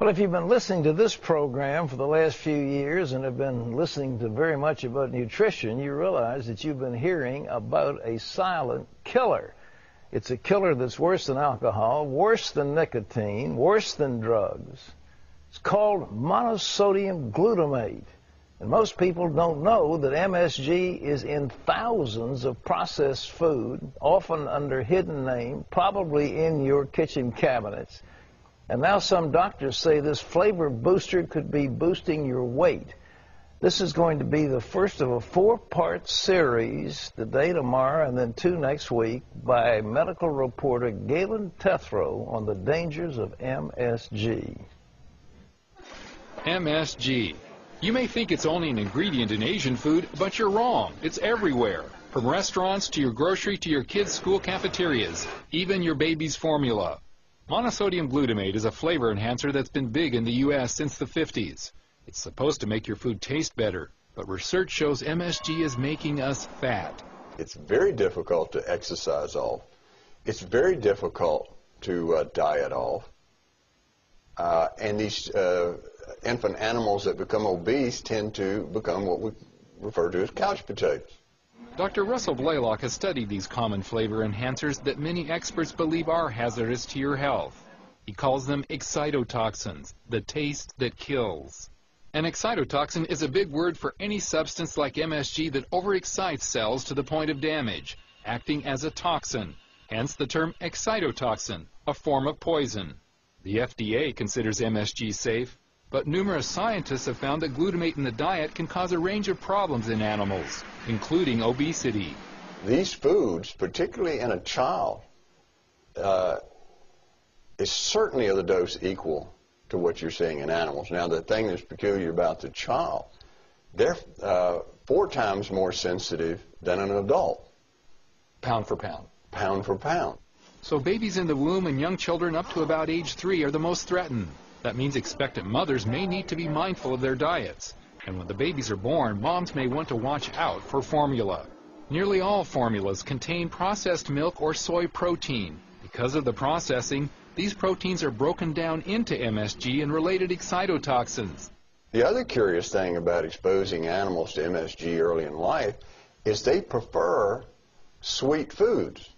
Well, if you've been listening to this program for the last few years and have been listening to very much about nutrition, you realize that you've been hearing about a silent killer. It's a killer that's worse than alcohol, worse than nicotine, worse than drugs. It's called monosodium glutamate. And most people don't know that MSG is in thousands of processed food, often under hidden name, probably in your kitchen cabinets. And now some doctors say this flavor booster could be boosting your weight. This is going to be the first of a 4-part series, today, tomorrow, and then 2 next week, by medical reporter Galen Tethrow on the dangers of MSG. MSG. You may think it's only an ingredient in Asian food, but you're wrong. It's everywhere. From restaurants to your grocery to your kids' school cafeterias, even your baby's formula. Monosodium glutamate is a flavor enhancer that's been big in the U.S. since the 50s. It's supposed to make your food taste better, but research shows MSG is making us fat. It's very difficult to exercise off. It's very difficult to diet off. And these infant animals that become obese tend to become what we refer to as couch potatoes. Dr. Russell Blaylock has studied these common flavor enhancers that many experts believe are hazardous to your health. He calls them excitotoxins, the taste that kills. An excitotoxin is a big word for any substance like MSG that overexcites cells to the point of damage, acting as a toxin, hence the term excitotoxin, a form of poison. The FDA considers MSG safe, but numerous scientists have found that glutamate in the diet can cause a range of problems in animals, including obesity. These foods, particularly in a child, is certainly of the dose equal to what you're seeing in animals. Now, the thing that's peculiar about the child, they're 4 times more sensitive than an adult. Pound for pound. Pound for pound. So babies in the womb and young children up to about age 3 are the most threatened. That means expectant mothers may need to be mindful of their diets. And when the babies are born, moms may want to watch out for formula. Nearly all formulas contain processed milk or soy protein. Because of the processing, these proteins are broken down into MSG and related excitotoxins. The other curious thing about exposing animals to MSG early in life is they prefer sweet foods,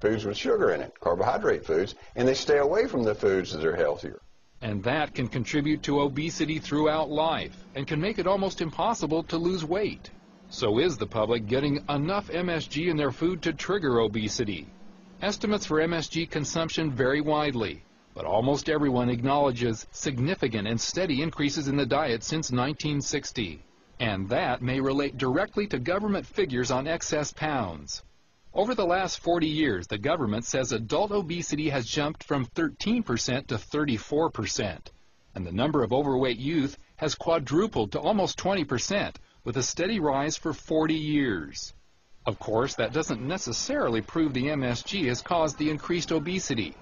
foods with sugar in it, carbohydrate foods, and they stay away from the foods that are healthier. And that can contribute to obesity throughout life and can make it almost impossible to lose weight. So is the public getting enough MSG in their food to trigger obesity? Estimates for MSG consumption vary widely, but almost everyone acknowledges significant and steady increases in the diet since 1960. And that may relate directly to government figures on excess pounds. Over the last 40 years, the government says adult obesity has jumped from 13% to 34%, and the number of overweight youth has quadrupled to almost 20%, with a steady rise for 40 years. Of course, that doesn't necessarily prove the MSG has caused the increased obesity.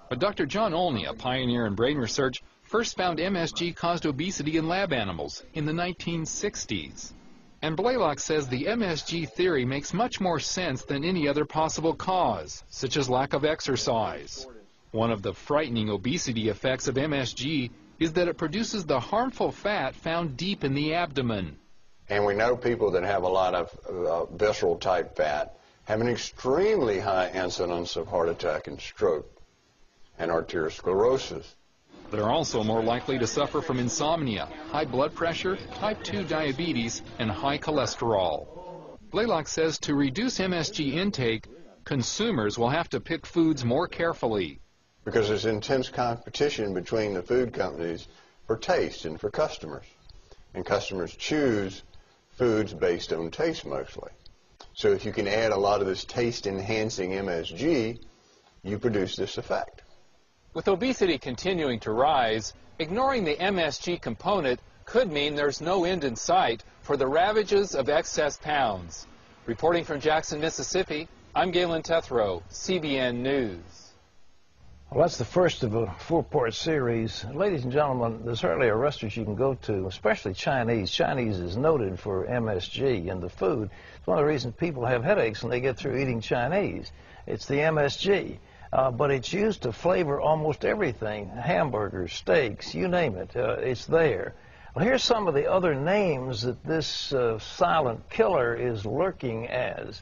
But Dr. John Olney, a pioneer in brain research, first found MSG caused obesity in lab animals in the 1960s. And Blaylock says the MSG theory makes much more sense than any other possible cause, such as lack of exercise. One of the frightening obesity effects of MSG is that it produces the harmful fat found deep in the abdomen. And we know people that have a lot of visceral type fat have an extremely high incidence of heart attack and stroke and arteriosclerosis. They're also more likely to suffer from insomnia, high blood pressure, type 2 diabetes, and high cholesterol. Blaylock says to reduce MSG intake, consumers will have to pick foods more carefully. Because there's intense competition between the food companies for taste and for customers. And customers choose foods based on taste mostly. So if you can add a lot of this taste-enhancing MSG, you produce this effect. With obesity continuing to rise, ignoring the MSG component could mean there's no end in sight for the ravages of excess pounds. Reporting from Jackson, Mississippi, I'm Galen Tethrow, CBN News. Well, that's the first of a 4-part series. Ladies and gentlemen, there's hardly a restaurant you can go to, especially Chinese. Chinese is noted for MSG in the food. It's one of the reasons people have headaches when they get through eating Chinese. It's the MSG. but it's used to flavor almost everything, hamburgers, steaks, you name it, it's there. Well, here's some of the other names that this silent killer is lurking as.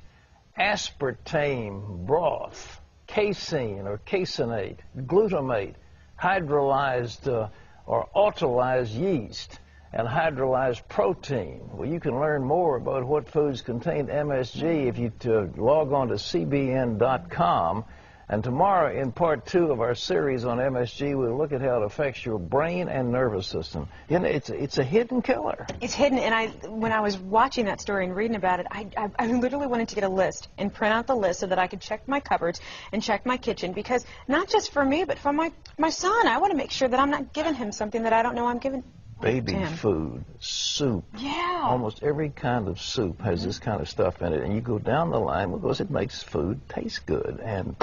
Aspartame broth, casein or caseinate, glutamate, hydrolyzed or autolyzed yeast, and hydrolyzed protein. Well, you can learn more about what foods contain MSG if you log on to CBN.com. And tomorrow, in part 2 of our series on MSG, we'll look at how it affects your brain and nervous system. You know, it's a hidden killer. It's hidden, and when I was watching that story and reading about it, I literally wanted to get a list and print out the list so that I could check my cupboards and check my kitchen, because not just for me, but for my son. I want to make sure that I'm not giving him something that I don't know I'm giving. Baby food, soup. Yeah. Almost every kind of soup has this kind of stuff in it. And you go down the line because it makes food taste good. And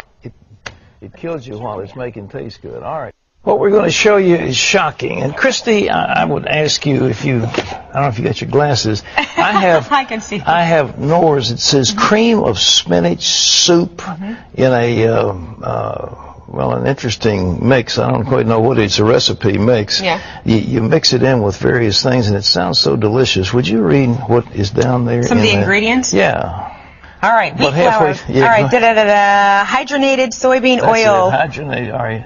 it kills you while it's making taste good. All right. What we're going to show you is shocking. And Christy, I would ask you if you, I don't know if you got your glasses. I have. I can see. I have Knorr's. It says cream of spinach soup in a, well, an interesting mix. I don't quite know what it's a recipe mix. Yeah. You mix it in with various things, and it sounds so delicious. Would you read what is down there? Some of the ingredients? Yeah. All right, wheat flour. Yeah, all right, hydrogenated soybean oil. Hydrogenated, all right.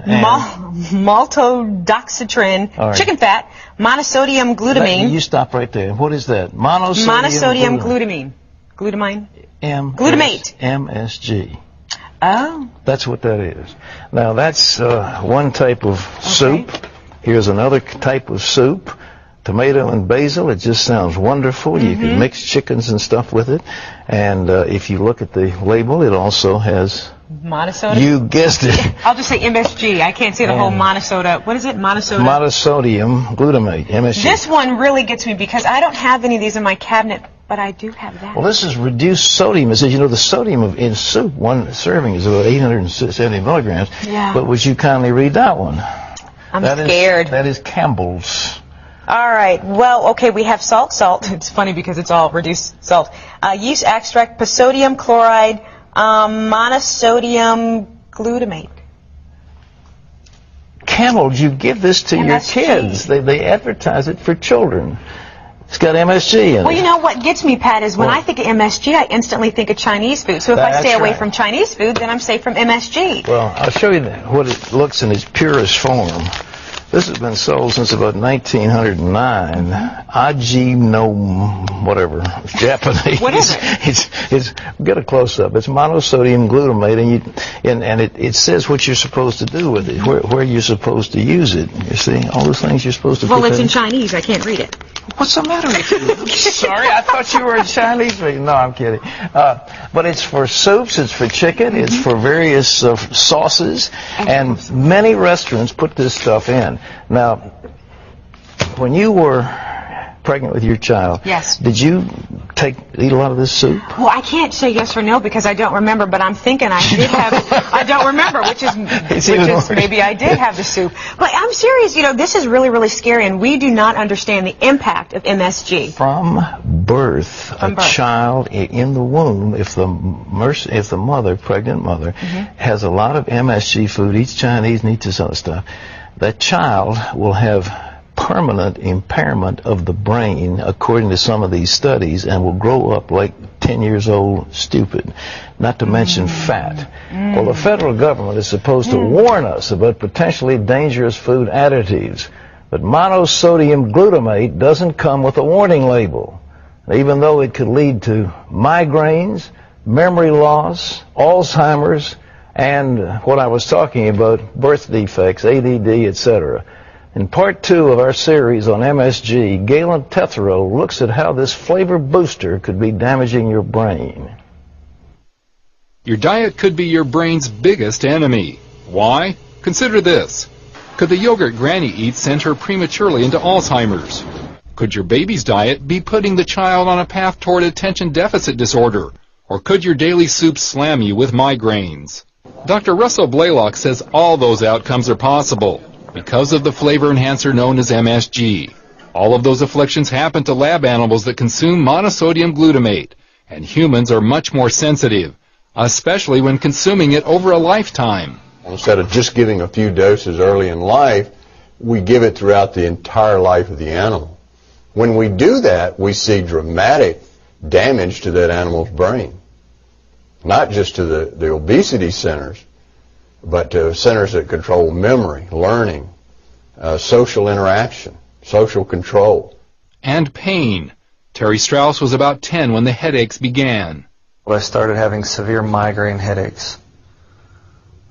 Maltodextrin, right. Chicken fat, monosodium glutamine. You stop right there. What is that? Monosodium glutamine. Glutamine? Glutamate. MSG. Oh. That's what that is. Now, that's one type of soup. Here's another type of soup. Tomato and basil. It just sounds wonderful. You can mix chickens and stuff with it. And if you look at the label, it also has... Monosodium? You guessed it. I'll just say MSG. I can't say the whole monosoda. What is it? Monosodium glutamate, MSG. This one really gets me because I don't have any of these in my cabinet, but I do have that. Well, this is reduced sodium. It says, you know, the sodium in soup, one serving is about 870 milligrams. Yeah. But would you kindly read that one? I'm scared. That is Campbell's. All right. Well, okay, we have salt. It's funny because it's all reduced salt. Yeast extract, sodium chloride, monosodium glutamate. Campbell's, you give this to your kids. They advertise it for children. It's got MSG in it. Well, you know what gets me, Pat, is when I think of MSG, I instantly think of Chinese food. So if I stay away from Chinese food, then I'm safe from MSG. Well, I'll show you what it looks in its purest form. This has been sold since about 1909. Ajinomoto, whatever. It's Japanese. What is it? It's get a close up. It's monosodium glutamate, and it says what you're supposed to do with it, where you're supposed to use it. You see, all those things you're supposed to. Well, it's in Chinese. I can't read it. What's the matter with you? Sorry, I thought you were a Chinese person. No, I'm kidding. But it's for soups, it's for chicken, it's for various sauces, and many restaurants put this stuff in. Now, when you were pregnant with your child, yes, did you eat a lot of this soup? Well, I can't say yes or no because I don't remember, but I'm thinking I did have. I don't remember, which is maybe I did have the soup. But I'm serious. You know, this is really, really scary, and we do not understand the impact of MSG. From birth, child in the womb, if the mother, pregnant mother, has a lot of MSG food, eats Chinese and eats this other stuff, that child will have permanent impairment of the brain, according to some of these studies, and will grow up like 10 years old, stupid, not to mention fat. Well, the federal government is supposed to warn us about potentially dangerous food additives, but monosodium glutamate doesn't come with a warning label, even though it could lead to migraines, memory loss, Alzheimer's, and what I was talking about, birth defects, ADD, etc. In part 2 of our series on MSG, Galen Tethero looks at how this flavor booster could be damaging your brain. Your diet could be your brain's biggest enemy. Why? Consider this. Could the yogurt Granny eats send her prematurely into Alzheimer's? Could your baby's diet be putting the child on a path toward attention deficit disorder? Or could your daily soup slam you with migraines? Dr. Russell Blaylock says all those outcomes are possible because of the flavor enhancer known as MSG. All of those afflictions happen to lab animals that consume monosodium glutamate, and humans are much more sensitive, especially when consuming it over a lifetime. Instead of just giving a few doses early in life, we give it throughout the entire life of the animal. When we do that, we see dramatic damage to that animal's brain. Not just to the obesity centers, but to centers that control memory, learning, social interaction, social control. And pain. Terry Strauss was about 10 when the headaches began. I started having severe migraine headaches.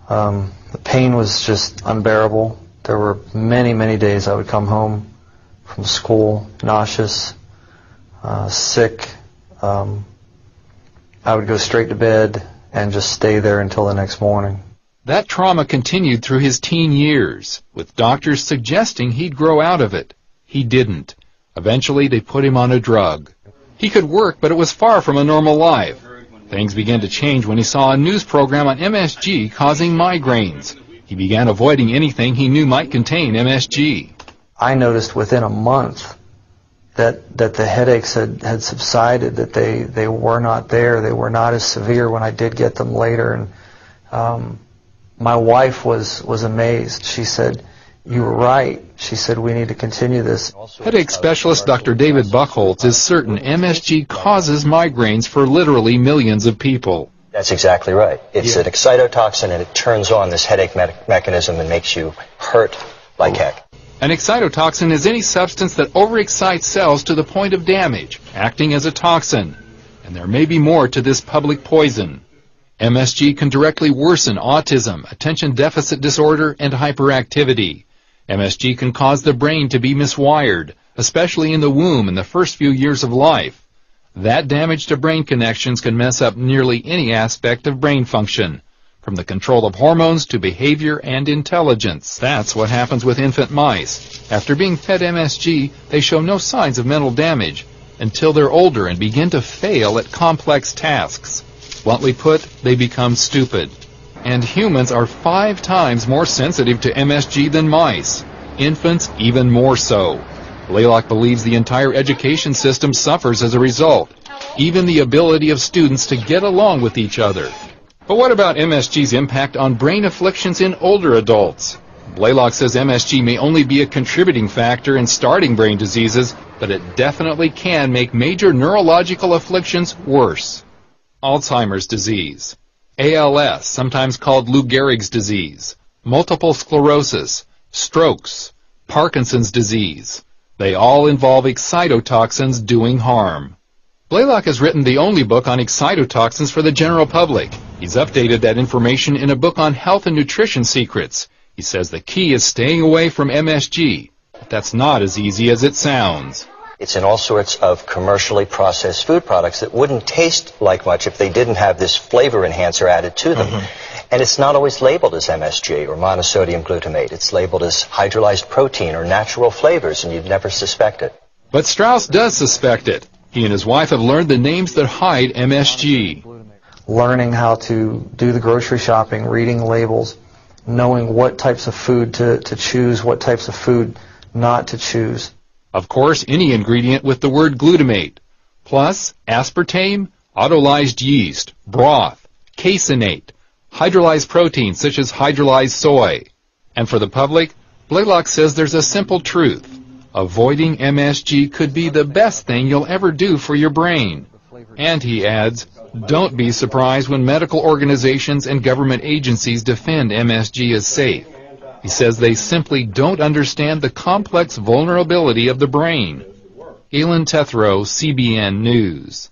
The pain was just unbearable. There were many, many days I would come home from school, nauseous, sick. I would go straight to bed and just stay there until the next morning. That trauma continued through his teen years, with doctors suggesting he'd grow out of it. He didn't. Eventually, they put him on a drug. He could work, but it was far from a normal life. Things began to change when he saw a news program on MSG causing migraines. He began avoiding anything he knew might contain MSG. I noticed within a month that the headaches had subsided, that they were not there. They were not as severe when I did get them later. And my wife was amazed. She said, "You were right." She said, "We need to continue this." Headache specialist Dr. David Buchholz is certain MSG causes migraines for literally millions of people. That's exactly right. It's an excitotoxin, and it turns on this headache mechanism and makes you hurt like heck. An excitotoxin is any substance that overexcites cells to the point of damage, acting as a toxin. And there may be more to this public poison. MSG can directly worsen autism, attention deficit disorder, and hyperactivity. MSG can cause the brain to be miswired, especially in the womb in the first few years of life. That damage to brain connections can mess up nearly any aspect of brain function, from the control of hormones to behavior and intelligence. That's what happens with infant mice. After being fed MSG, they show no signs of mental damage until they're older and begin to fail at complex tasks. Bluntly put, they become stupid. And humans are 5 times more sensitive to MSG than mice. Infants even more so. Blaylock believes the entire education system suffers as a result, even the ability of students to get along with each other. But what about MSG's impact on brain afflictions in older adults? Blaylock says MSG may only be a contributing factor in starting brain diseases, but it definitely can make major neurological afflictions worse. Alzheimer's disease, ALS, sometimes called Lou Gehrig's disease, multiple sclerosis, strokes, Parkinson's disease. They all involve excitotoxins doing harm. Blaylock has written the only book on excitotoxins for the general public. He's updated that information in a book on health and nutrition secrets. He says the key is staying away from MSG. But that's not as easy as it sounds. It's in all sorts of commercially processed food products that wouldn't taste like much if they didn't have this flavor enhancer added to them. And it's not always labeled as MSG or monosodium glutamate. It's labeled as hydrolyzed protein or natural flavors, and you'd never suspect it. But Strauss does suspect it. He and his wife have learned the names that hide MSG. Learning how to do the grocery shopping, reading labels, knowing what types of food to choose, what types of food not to choose. Of course, any ingredient with the word glutamate, plus aspartame, autolyzed yeast, broth, caseinate, hydrolyzed proteins such as hydrolyzed soy. And for the public, Blaylock says there's a simple truth. Avoiding MSG could be the best thing you'll ever do for your brain. And he adds, don't be surprised when medical organizations and government agencies defend MSG as safe. He says they simply don't understand the complex vulnerability of the brain. Galen Tethrow, CBN News.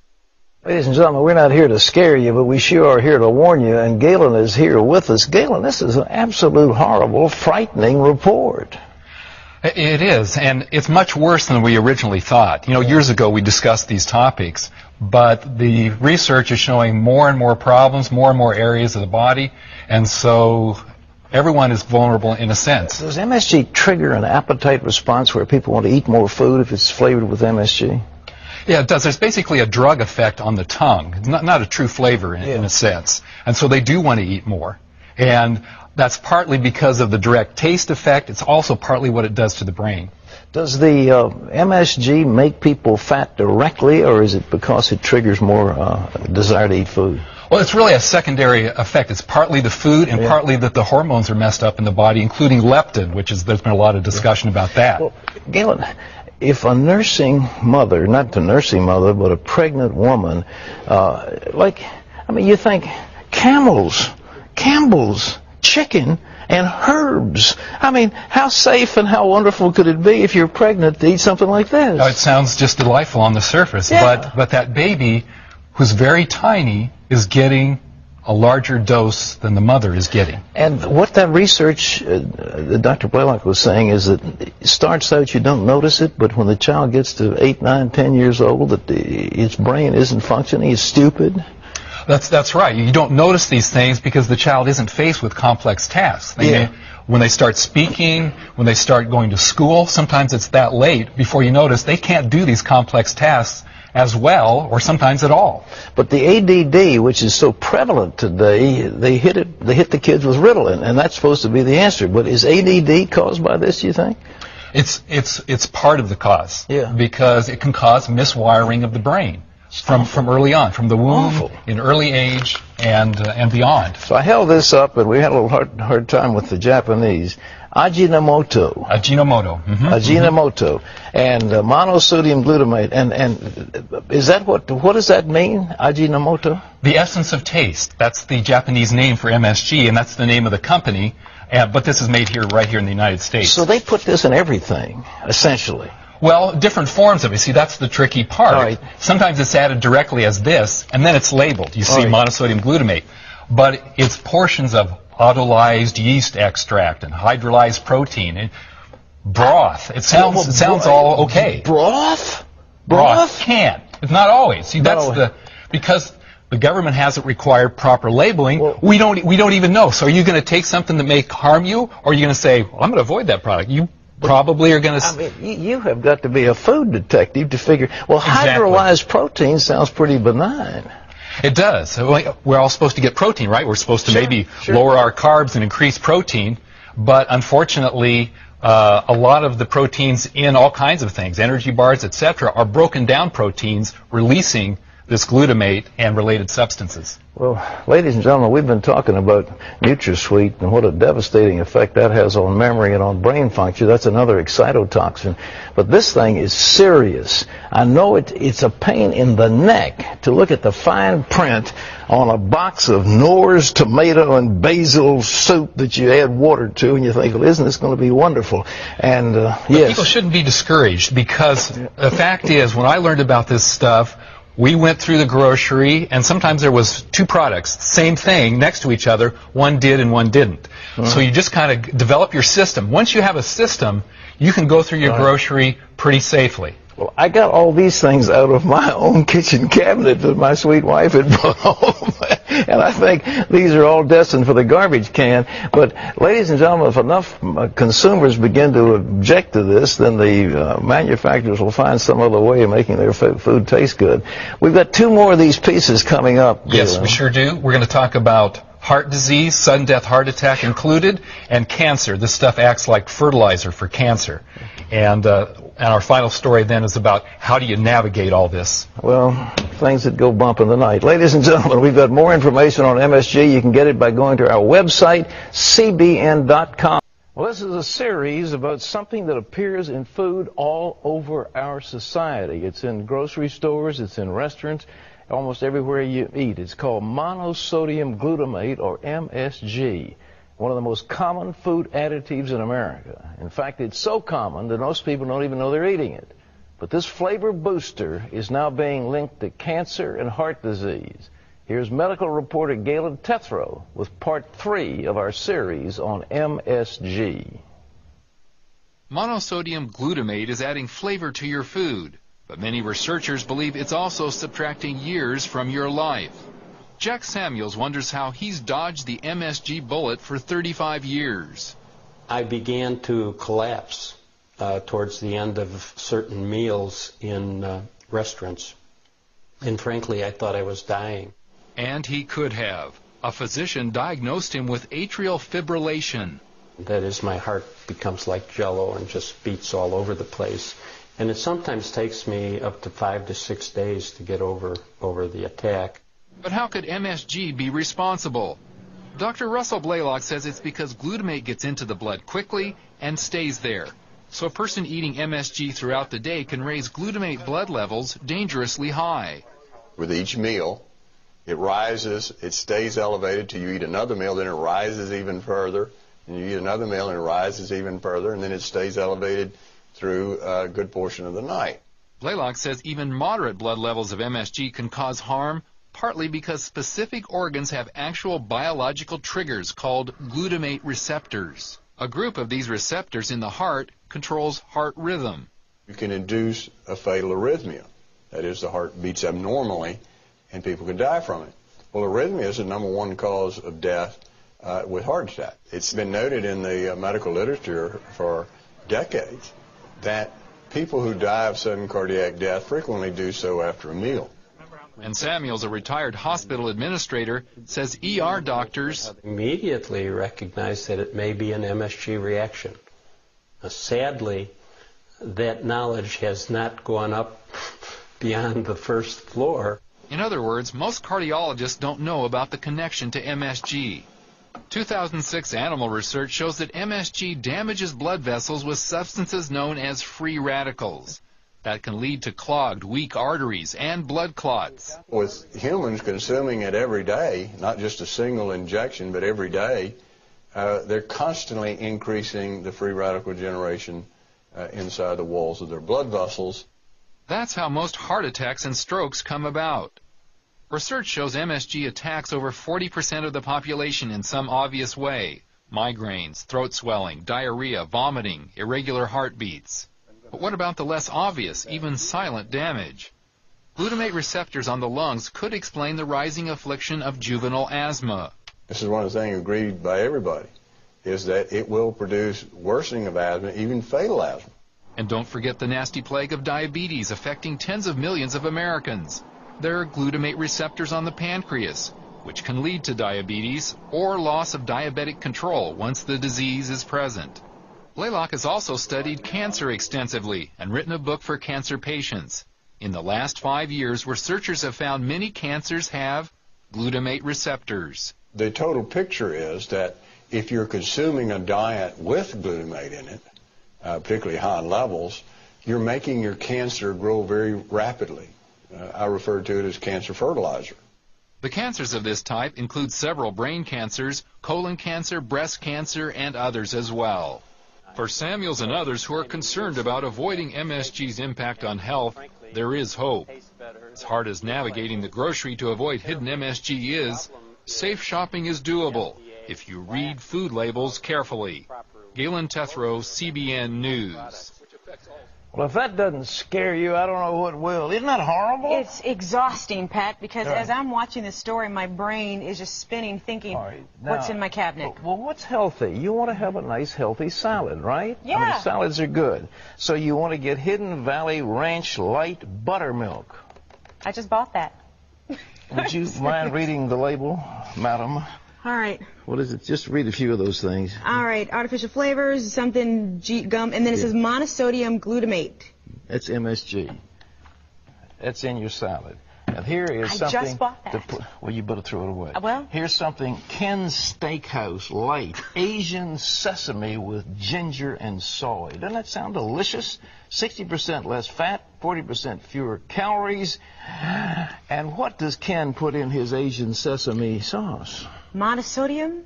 Ladies and gentlemen, we're not here to scare you, but we sure are here to warn you, and Galen is here with us. Galen, this is an absolute horrible, frightening report. It is, and it's much worse than we originally thought. You know, years ago we discussed these topics, but the research is showing more and more problems, more and more areas of the body, and so everyone is vulnerable in a sense. Does MSG trigger an appetite response where people want to eat more food if it's flavored with MSG? Yeah, it does. There's basically a drug effect on the tongue. It's not a true flavor in a sense. And so they do want to eat more. And that's partly because of the direct taste effect. It's also partly what it does to the brain. Does the MSG make people fat directly, or is it because it triggers more desire to eat food? Well, it's really a secondary effect. It's partly the food and partly that the hormones are messed up in the body, including leptin, which is, there's been a lot of discussion about that. Well, Galen, if a nursing mother, not the nursing mother, but a pregnant woman, you think Campbell's, chicken, and herbs. I mean, how safe and how wonderful could it be if you're pregnant to eat something like this? Now, it sounds just delightful on the surface, but that baby, who's very tiny, is getting a larger dose than the mother is getting. And what that research that Dr. Blaylock was saying is that it starts out you don't notice it, but when the child gets to 8, 9, 10 years old, that its brain isn't functioning, it's stupid. That's right. You don't notice these things because the child isn't faced with complex tasks. When they start speaking, when they start going to school, sometimes it's that late before you notice they can't do these complex tasks as well, or sometimes at all. But the ADD, which is so prevalent today, they hit the kids with Ritalin, and that's supposed to be the answer. But is ADD caused by this, you think? It's part of the cause. Yeah. Because it can cause miswiring of the brain from early on, from the womb, in early age, and beyond. So I held this up, and we had a little hard time with the Japanese. Ajinomoto. Ajinomoto. And monosodium glutamate. And is that what does that mean, Ajinomoto? The essence of taste. That's the Japanese name for MSG, and that's the name of the company. But this is made right here in the United States. So they put this in everything, essentially. Well, different forms of it. See, that's the tricky part. Right. Sometimes it's added directly as this, and then it's labeled. You see monosodium glutamate. But it's portions of autolyzed yeast extract and hydrolyzed protein and broth. It sounds all okay. Broth? Broth can. It's not always. See, that's because the government hasn't required proper labeling. We don't even know. So are you going to take something that may harm you, or are you going to say, well, I'm going to avoid that product? You probably are going to. I mean, you have got to be a food detective to figure. Well, hydrolyzed protein sounds pretty benign. It does. We're all supposed to get protein, right? We're supposed to maybe lower our carbs and increase protein, but unfortunately, a lot of the proteins in all kinds of things, energy bars, etc., are broken down proteins, releasing this glutamate and related substances. Well, ladies and gentlemen, we've been talking about NutraSweet and what a devastating effect that has on memory and on brain function. That's another excitotoxin. But this thing is serious. I know it's a pain in the neck to look at the fine print on a box of Knorr's tomato and basil soup that you add water to, and you think, well, isn't this going to be wonderful? And yes. People shouldn't be discouraged, because the fact is, when I learned about this stuff, we went through the grocery, and sometimes there was two products, same thing, next to each other. One did and one didn't. So you just kind of develop your system. Once you have a system, you can go through your grocery pretty safely. Well, I got all these things out of my own kitchen cabinet that my sweet wife had brought home. And I think these are all destined for the garbage can. But, ladies and gentlemen, if enough consumers begin to object to this, then the manufacturers will find some other way of making their food taste good. We've got 2 more of these pieces coming up. Yes, we sure do. We're going to talk about heart disease, sudden death heart attack included, and cancer. This stuff acts like fertilizer for cancer. And our final story then is about how do you navigate all this. Well, things that go bump in the night. Ladies and gentlemen, we've got more information on MSG. You can get it by going to our website, CBN.com. Well, this is a series about something that appears in food all over our society. It's in grocery stores, it's in restaurants, almost everywhere you eat. It's called monosodium glutamate, or MSG. One of the most common food additives in America. In fact, it's so common that most people don't even know they're eating it. But this flavor booster is now being linked to cancer and heart disease. Here's medical reporter Galen Tethrow with part 3 of our series on MSG. Monosodium glutamate is adding flavor to your food, but many researchers believe it's also subtracting years from your life. Jack Samuels wonders how he's dodged the MSG bullet for 35 years. I began to collapse towards the end of certain meals in restaurants. And frankly, I thought I was dying. And he could have. A physician diagnosed him with atrial fibrillation. That is, my heart becomes like jello and just beats all over the place. And it sometimes takes me up to 5 to 6 days to get over the attack. But how could MSG be responsible? Dr. Russell Blaylock says it's because glutamate gets into the blood quickly and stays there. So a person eating MSG throughout the day can raise glutamate blood levels dangerously high. With each meal, it rises, it stays elevated till you eat another meal, then it rises even further, and you eat another meal and it rises even further, and then it stays elevated through a good portion of the night. Blaylock says even moderate blood levels of MSG can cause harm, partly because specific organs have actual biological triggers called glutamate receptors. A group of these receptors in the heart controls heart rhythm. You can induce a fatal arrhythmia. That is, the heart beats abnormally and people can die from it. Well, arrhythmia is the #1 cause of death with heart attack. It's been noted in the medical literature for decades that people who die of sudden cardiac death frequently do so after a meal. And Samuels, a retired hospital administrator, says ER doctors immediately recognize that it may be an MSG reaction. Sadly, that knowledge has not gone up beyond the first floor. In other words, most cardiologists don't know about the connection to MSG. 2006 animal research shows that MSG damages blood vessels with substances known as free radicals. That can lead to clogged, weak arteries and blood clots. With humans consuming it every day, not just a single injection, but every day, they're constantly increasing the free radical generation inside the walls of their blood vessels. That's how most heart attacks and strokes come about. Research shows MSG attacks over 40% of the population in some obvious way: migraines, throat swelling, diarrhea, vomiting, irregular heartbeats. But what about the less obvious, even silent damage? Glutamate receptors on the lungs could explain the rising affliction of juvenile asthma. This is one of the things agreed by everybody, is that it will produce worsening of asthma, even fatal asthma. And don't forget the nasty plague of diabetes affecting tens of millions of Americans. There are glutamate receptors on the pancreas, which can lead to diabetes or loss of diabetic control once the disease is present. Blaylock has also studied cancer extensively and written a book for cancer patients. In the last 5 years, researchers have found many cancers have glutamate receptors. The total picture is that if you're consuming a diet with glutamate in it, particularly high levels, you're making your cancer grow very rapidly. I refer to it as cancer fertilizer. The cancers of this type include several brain cancers, colon cancer, breast cancer, and others as well. For Samuels and others who are concerned about avoiding MSG's impact on health, there is hope. As hard as navigating the grocery to avoid hidden MSG is, safe shopping is doable if you read food labels carefully. Galen Tethrow, CBN News. Well, if that doesn't scare you, I don't know what will. Isn't that horrible? It's exhausting, Pat, because as I'm watching this story, my brain is just spinning, thinking, what's in my cabinet? Well, what's healthy? You want to have a nice, healthy salad, right? Yeah. I mean, salads are good. So you want to get Hidden Valley Ranch Light Buttermilk. I just bought that. Would you mind reading the label, madam? All right. What is it? Just read a few of those things. All right. Artificial flavors, something, gum, and then it says monosodium glutamate. That's MSG. That's in your salad. And here is something. I just bought that. Well, you better throw it away. Well. Here's something. Ken's Steakhouse Light Asian Sesame with ginger and soy. Doesn't that sound delicious? 60% less fat, 40% fewer calories. And what does Ken put in his Asian sesame sauce? Monosodium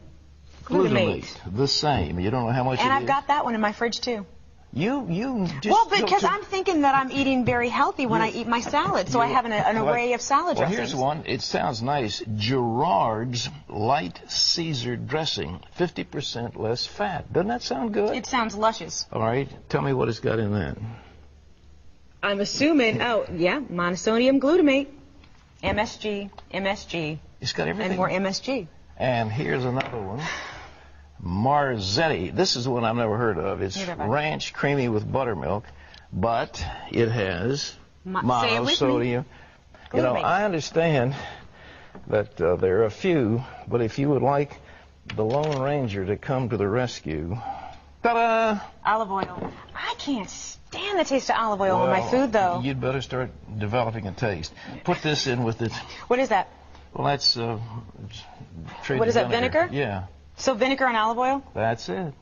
glutamate. The same. You don't know how much and it I've is? got that one in my fridge, too. You just... Well, because I'm thinking that I'm eating very healthy when I eat my salad, so I have an array of salad dressings. Well, here's one. It sounds nice. Gerard's Light Caesar Dressing, 50% less fat. Doesn't that sound good? It sounds luscious. All right. Tell me what it's got in that. I'm assuming, monosodium glutamate, MSG. It's got everything. And more MSG. And here's another one. Marzetti. This is the one I've never heard of. It's ranch creamy with buttermilk, but it has monosodium. You know, I understand that there are a few, but if you would like the Lone Ranger to come to the rescue, ta-da! Olive oil. I can't stand the taste of olive oil on my food, though. You'd better start developing a taste. Put this in with it. What is that? Well, that's What is that, vinegar? Yeah. So vinegar and olive oil? That's it.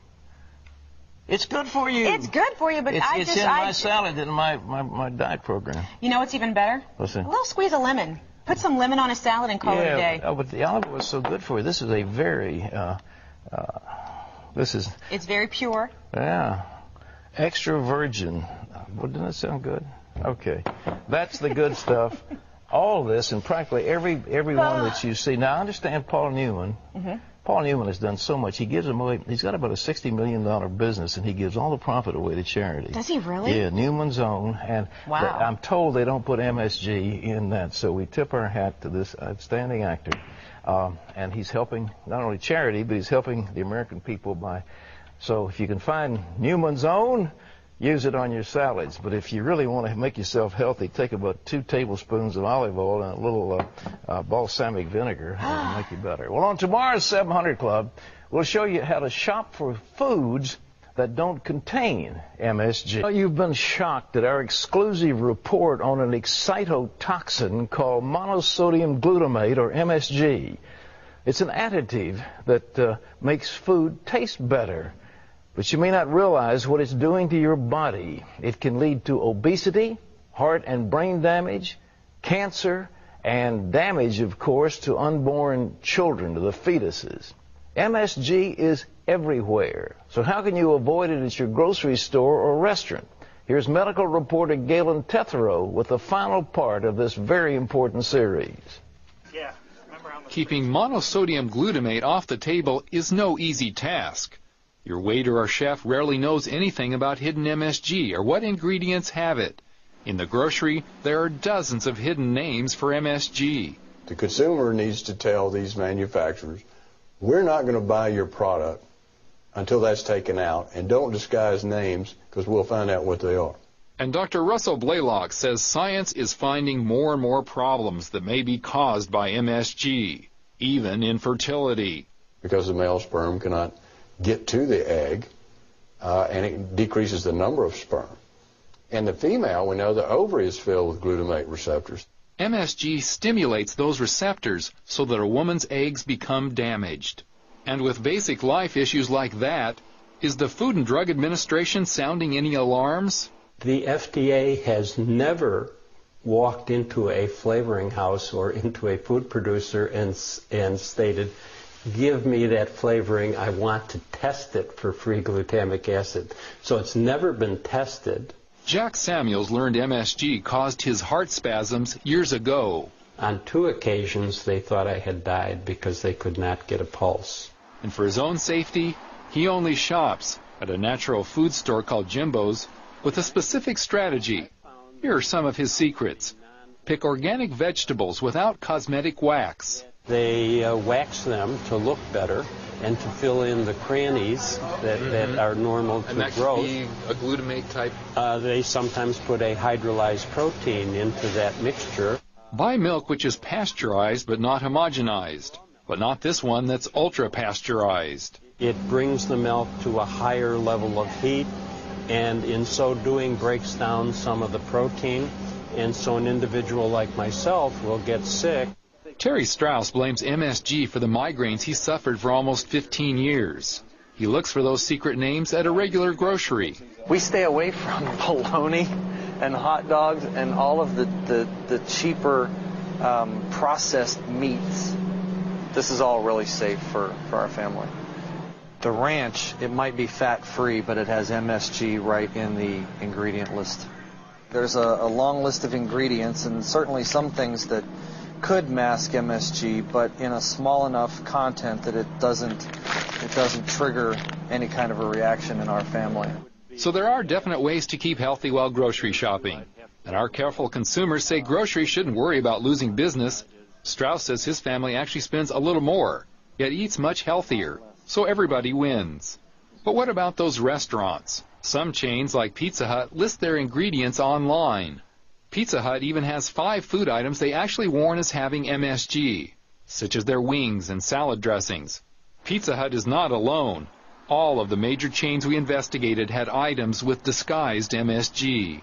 It's good for you. It's good for you, but it's in my salad in my diet program. You know what's even better? What's that? A little squeeze of lemon. Put some lemon on a salad and call it a day. Oh, but the olive oil is so good for you. This is a very, It's very pure. Yeah. Extra virgin. Well, doesn't that sound good? Okay. That's the good stuff. All this and practically every one that you see. Now, I understand Paul Newman. Mm-hmm. Paul Newman has done so much. He gives them away. He's got about a $60 million business, and he gives all the profit away to charity. Does he really? Yeah, Newman's Own. And wow. I'm told they don't put MSG in that, so we tip our hat to this outstanding actor. And he's helping not only charity, but he's helping the American people by. So if you can find Newman's Own, use it on your salads. But if you really want to make yourself healthy, take about 2 tablespoons of olive oil and a little balsamic vinegar. It'll make you better. Well, on tomorrow's 700 Club, we'll show you how to shop for foods that don't contain MSG. Well, you've been shocked at our exclusive report on an excitotoxin called monosodium glutamate, or MSG. It's an additive that makes food taste better. But you may not realize what it's doing to your body. It can lead to obesity, heart and brain damage, cancer, and damage, of course, to unborn children, to the fetuses. MSG is everywhere. So how can you avoid it at your grocery store or restaurant? Here's medical reporter Galen Tetherow with the final part of this very important series. Keeping monosodium glutamate off the table is no easy task. Your waiter or chef rarely knows anything about hidden MSG or what ingredients have it. In the grocery, there are dozens of hidden names for MSG. The consumer needs to tell these manufacturers, we're not going to buy your product until that's taken out, and don't disguise names because we'll find out what they are. And Dr. Russell Blaylock says science is finding more and more problems that may be caused by MSG, even infertility. Because the male sperm cannot get to the egg, and it decreases the number of sperm. And the female, we know the ovary is filled with glutamate receptors. MSG stimulates those receptors so that a woman's eggs become damaged. And with basic life issues like that, is the Food and Drug Administration sounding any alarms? The FDA has never walked into a flavoring house or into a food producer and stated, give me that flavoring, I want to test it for free glutamic acid. So it's never been tested. Jack Samuels learned MSG caused his heart spasms years ago. On 2 occasions, they thought I had died because they could not get a pulse. And for his own safety, he only shops at a natural food store called Jimbo's with a specific strategy. Here are some of his secrets. Pick organic vegetables without cosmetic wax. They wax them to look better and to fill in the crannies that are normal to growth. And that could be a glutamate type? They sometimes put a hydrolyzed protein into that mixture. Buy milk which is pasteurized but not homogenized, but not this one that's ultra-pasteurized. It brings the milk to a higher level of heat, and in so doing breaks down some of the protein, and so an individual like myself will get sick. Terry Strauss blames MSG for the migraines he suffered for almost 15 years. He looks for those secret names at a regular grocery. We stay away from bologna and hot dogs and all of the cheaper processed meats. This is all really safe for our family. The ranch, it might be fat-free, but it has MSG right in the ingredient list. There's a long list of ingredients, and certainly some things that could mask MSG, but in a small enough content that it doesn't trigger any kind of a reaction in our family. So there are definite ways to keep healthy while grocery shopping. And our careful consumers say groceries shouldn't worry about losing business. Strauss says his family actually spends a little more, yet eats much healthier, so everybody wins. But what about those restaurants? Some chains like Pizza Hut list their ingredients online. Pizza Hut even has 5 food items they actually warn as having MSG, such as their wings and salad dressings. Pizza Hut is not alone. All of the major chains we investigated had items with disguised MSG.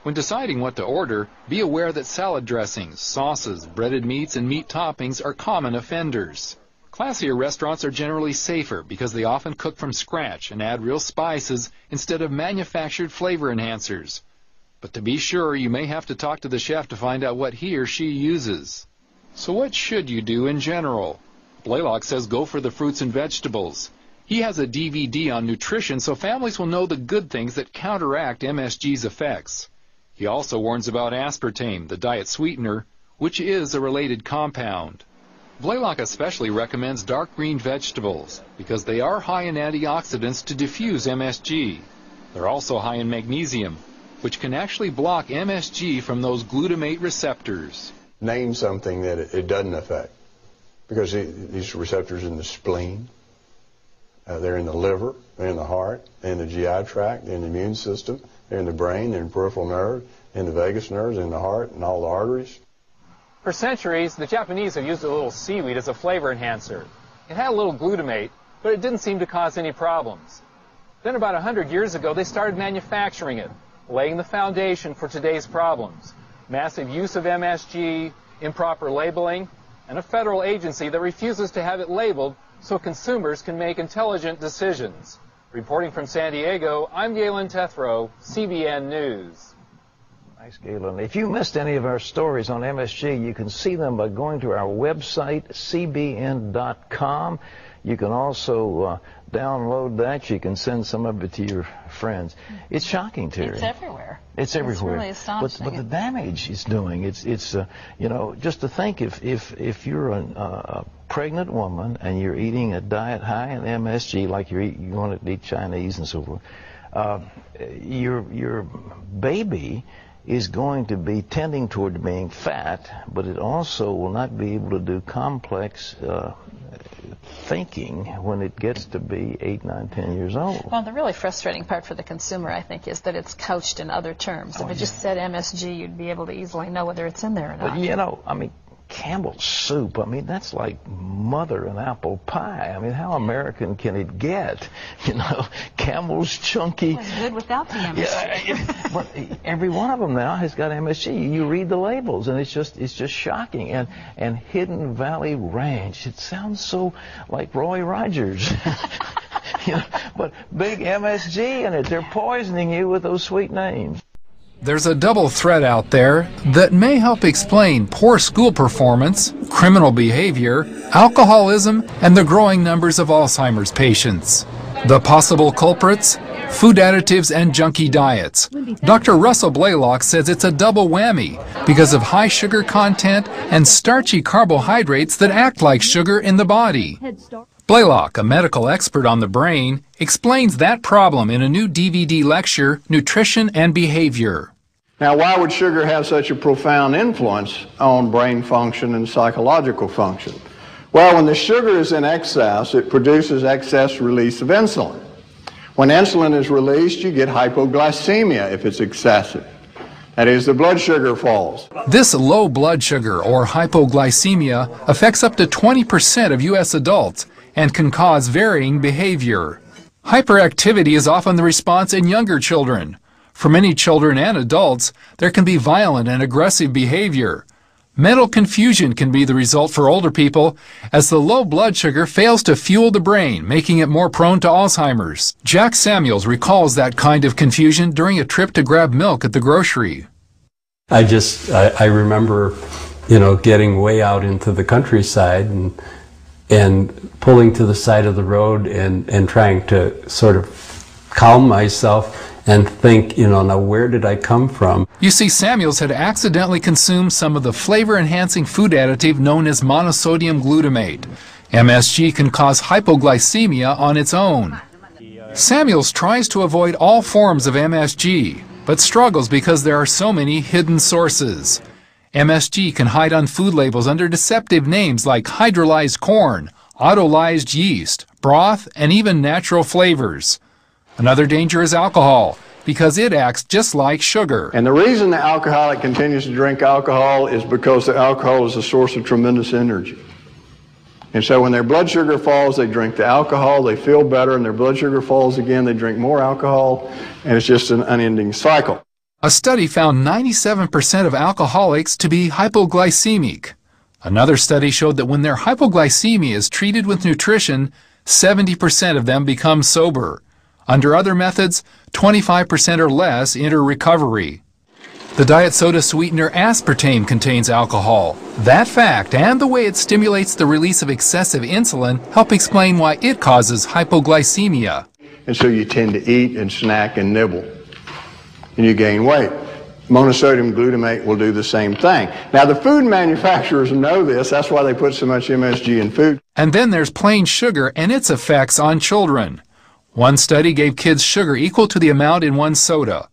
When deciding what to order, be aware that salad dressings, sauces, breaded meats, and meat toppings are common offenders. Classier restaurants are generally safer because they often cook from scratch and add real spices instead of manufactured flavor enhancers. But to be sure, you may have to talk to the chef to find out what he or she uses. So what should you do in general? Blaylock says go for the fruits and vegetables. He has a DVD on nutrition so families will know the good things that counteract MSG's effects. He also warns about aspartame, the diet sweetener, which is a related compound. Blaylock especially recommends dark green vegetables because they are high in antioxidants to diffuse MSG. They're also high in magnesium, which can actually block MSG from those glutamate receptors. Name something that it doesn't affect, because these receptors in the spleen, they're in the liver, they're in the heart, they're in the GI tract, they're in the immune system, they're in the brain, they're in peripheral nerve, in the vagus nerves, in the heart, and all the arteries. For centuries, the Japanese have used a little seaweed as a flavor enhancer. It had a little glutamate, but it didn't seem to cause any problems. Then about 100 years ago, they started manufacturing it, laying the foundation for today's problems. Massive use of MSG, improper labeling, and a federal agency that refuses to have it labeled so consumers can make intelligent decisions. Reporting from San Diego, I'm Galen Tethrow, CBN News. Thanks, Galen. If you missed any of our stories on MSG, you can see them by going to our website, cbn.com. You can also download that. You can send some of it to your friends. It's shocking, Terry. It's everywhere. It's everywhere. It's really astonishing. But the damage it's doing, it's you know, just to think if you're a pregnant woman and you're eating a diet high in MSG, like you want to eat Chinese and so forth, your baby is going to be tending toward being fat, but it also will not be able to do complex thinking when it gets to be 8, 9, 10 years old. Well, the really frustrating part for the consumer, I think, is that it's couched in other terms. If it just said MSG, you'd be able to easily know whether it's in there or not. But, you know, I mean, Campbell's soup, I mean, that's like mother and apple pie. I mean, how American can it get? You know, Campbell's chunky. It's good without the MSG. Yeah, but every one of them now has got MSG. You read the labels, and it's just shocking. And Hidden Valley Ranch, it sounds so like Roy Rogers. You know, but big MSG in it. They're poisoning you with those sweet names. There's a double threat out there that may help explain poor school performance, criminal behavior, alcoholism, and the growing numbers of Alzheimer's patients. The possible culprits? Food additives and junky diets. Dr. Russell Blaylock says it's a double whammy because of high sugar content and starchy carbohydrates that act like sugar in the body. Blaylock, a medical expert on the brain, explains that problem in a new DVD lecture, Nutrition and Behavior. Now, why would sugar have such a profound influence on brain function and psychological function? Well, when the sugar is in excess, it produces excess release of insulin. When insulin is released, you get hypoglycemia if it's excessive. That is, the blood sugar falls. This low blood sugar, or hypoglycemia, affects up to 20% of U.S. adults and can cause varying behavior. Hyperactivity is often the response in younger children. For many children and adults, there can be violent and aggressive behavior. Mental confusion can be the result for older people, as the low blood sugar fails to fuel the brain, making it more prone to Alzheimer's. Jack Samuels recalls that kind of confusion during a trip to grab milk at the grocery. I remember, you know, getting way out into the countryside and pulling to the side of the road and trying to sort of calm myself and think, you know, now where did I come from? You see, Samuels had accidentally consumed some of the flavor-enhancing food additive known as monosodium glutamate. MSG can cause hypoglycemia on its own. Samuels tries to avoid all forms of MSG, but struggles because there are so many hidden sources. MSG can hide on food labels under deceptive names like hydrolyzed corn, autolyzed yeast, broth, and even natural flavors. Another danger is alcohol, because it acts just like sugar. And the reason the alcoholic continues to drink alcohol is because the alcohol is a source of tremendous energy. And so when their blood sugar falls, they drink the alcohol, they feel better, and their blood sugar falls again, they drink more alcohol, and it's just an unending cycle. A study found 97% of alcoholics to be hypoglycemic. Another study showed that when their hypoglycemia is treated with nutrition, 70% of them become sober. Under other methods, 25% or less enter recovery. The diet soda sweetener aspartame contains alcohol. That fact and the way it stimulates the release of excessive insulin help explain why it causes hypoglycemia. And so you tend to eat and snack and nibble, and you gain weight. Monosodium glutamate will do the same thing. Now, the food manufacturers know this. That's why they put so much MSG in food. And then there's plain sugar and its effects on children. One study gave kids sugar equal to the amount in one soda.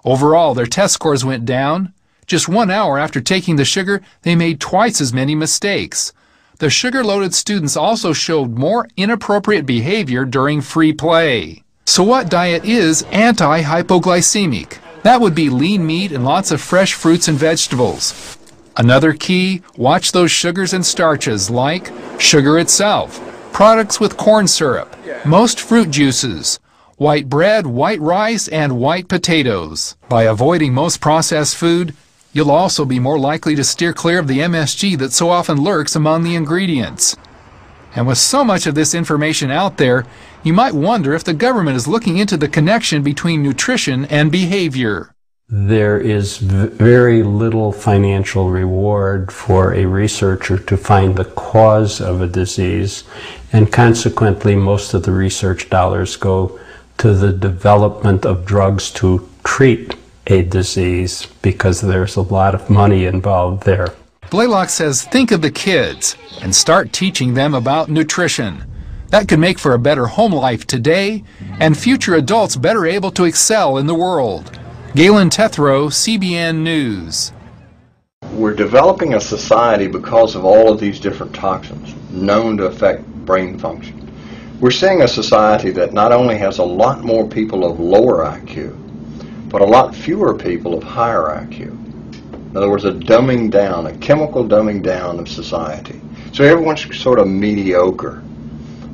Overall, their test scores went down. Just 1 hour after taking the sugar, they made twice as many mistakes. The sugar-loaded students also showed more inappropriate behavior during free play. So what diet is anti-hypoglycemic? That would be lean meat and lots of fresh fruits and vegetables. Another key, watch those sugars and starches like sugar itself, products with corn syrup, most fruit juices, white bread, white rice, and white potatoes. By avoiding most processed food, you'll also be more likely to steer clear of the MSG that so often lurks among the ingredients. And with so much of this information out there, you might wonder if the government is looking into the connection between nutrition and behavior. There is very little financial reward for a researcher to find the cause of a disease, and consequently most of the research dollars go to the development of drugs to treat a disease because there's a lot of money involved there. Blaylock says think of the kids and start teaching them about nutrition. That could make for a better home life today and future adults better able to excel in the world. Galen Tethrow, CBN News. We're developing a society because of all of these different toxins known to affect brain function. We're seeing a society that not only has a lot more people of lower IQ, but a lot fewer people of higher IQ. In other words, a dumbing down, a chemical dumbing down of society. So everyone's sort of mediocre.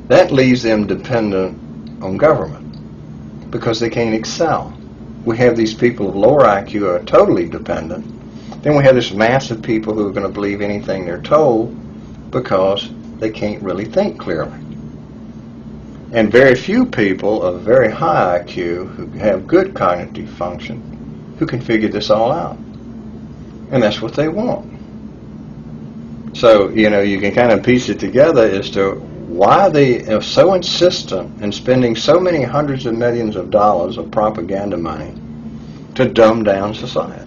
That leaves them dependent on government because they can't excel. We have these people of lower IQ who are totally dependent. Then we have this mass of people who are going to believe anything they're told because they can't really think clearly. And very few people of very high IQ who have good cognitive function who can figure this all out. And that's what they want. So, you can kind of piece it together as to why they are so insistent in spending so many hundreds of millions of dollars of propaganda money to dumb down society.